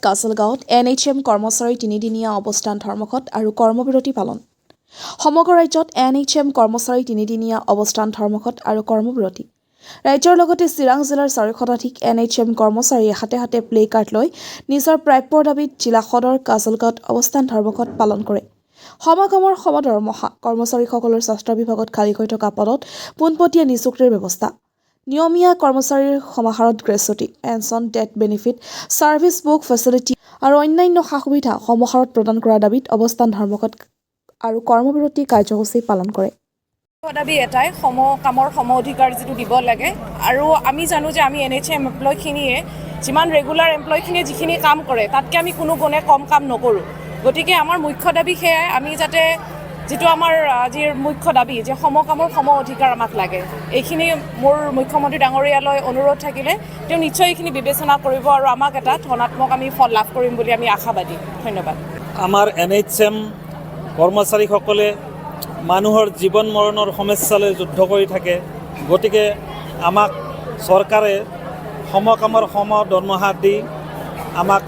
কাছলগাঁৱত NHM কৰ্মচাৰী তিনিদিনীয়া অৱস্থান ধৰ্মঘট আৰু কৰ্মবিৰতি পালন। সমগ্ৰ ৰাজ্যত NHM কৰ্মচাৰী তিনিদিনীয়া অৱস্থান ধৰ্মঘট আৰু কৰ্মবিৰতি। ৰাজ্যৰ লগতে চিৰাং জিলাৰ 400 শতাধিক NHM কৰ্মচাৰীয়ে হাতে হাতে প্লে কাৰ্ড লৈ নিজৰ প্ৰাপ্যৰ দাবীত জিলা সদৰ কাছলগাঁৱত অৱস্থান ধৰ্মঘট পালন কৰে। সমকামৰ সমদৰমহা কৰ্মচাৰীসকলৰ স্বাস্থ্য বিভাগত খালী হৈ থকা পদত পোনপটীয়া নিযুক্তিৰ ব্যৱস্থা। নিয়মীয়া কৰ্মচাৰীৰ সমাহাৰত gratuity, pension, death benefit, service book facility আৰু অন্যান্য সা-সুবিধা সমাহাৰত প্ৰদান কৰাৰ দাবীত অৱস্থান ধৰ্মঘট আৰু কৰ্মবিৰতি কাৰ্যসূচী পালন কৰে। দাবী এটাই কামৰ সম অধিকাৰ যিটো দিব লাগে আৰু আমি জানো যে আমি NHM এমপ্লয়খিনিয়ে যিমান ৰেগুলাৰ এমপ্লয়খিনিয়ে যিখিনি কাম কৰে তাতকৈ আমি কোনো গুণে কম কাম নকৰোঁ। গতিকে আমাৰ মুখ্য দাবী সেয়াই, আমি যাতে যিটো আমাৰ আজিৰ মুখ্য দাবী যে সমকামৰ সম অধিকাৰ আমাক লাগে, এইখিনি মোৰ মুখ্যমন্ত্ৰী ডাঙৰীয়ালৈ অনুৰোধ থাকিলে তেওঁ নিশ্চয় এইখিনি বিবেচনা কৰিব আৰু আমাক এটা ধনাত্মক আমি ফল লাভ কৰিম বুলি আমি আশাবাদী। ধন্যবাদ। আমাৰ NHM কৰ্মচাৰীসকলে মানুহৰ জীৱন মৰণৰ সমস্যালৈ যুদ্ধ কৰি থাকে। গতিকে আমাক চৰকাৰে সমকামৰ সম দৰমহা দি আমাক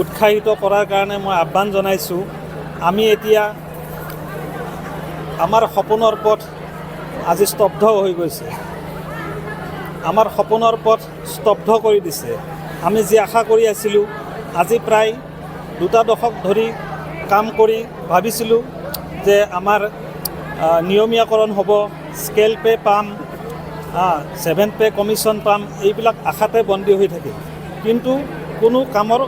উৎসাহিত কৰাৰ কাৰণে মই আহ্বান জনাইছোঁ। আমি এতিয়া আমাৰ সপোনৰ পথ আজি স্তব্ধ হৈ গৈছে। আমাৰ সপোনৰ পথ স্তব্ধ কৰি দিছে। আমি যি আশা কৰি আছিলোঁ, আজি প্ৰায় 2 দশক ধৰি কাম কৰি ভাবিছিলোঁ যে আমাৰ নিয়মীয়াকৰণ হ'ব, স্কেল পে পাম, 7th পে কমিশ্যন পাম, এইবিলাক আশাতে বন্দী হৈ থাকিল। কিন্তু কোনো কামৰ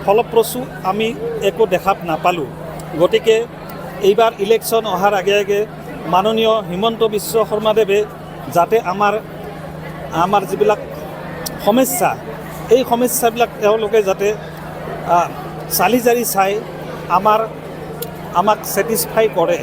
ফলপ্ৰসূ আমি একো দেখা নাপালোঁ। গতিকে এইবাৰ ইলেকশ্যন অহাৰ আগে আগে মাননীয় হিমন্ত বিশ্ব শৰ্মাদেৱে যাতে আমাৰ যিবিলাক সমস্যা, এই সমস্যাবিলাক তেওঁলোকে যাতে চালি জাৰি চাই আমাক ছেটিছফাই কৰে।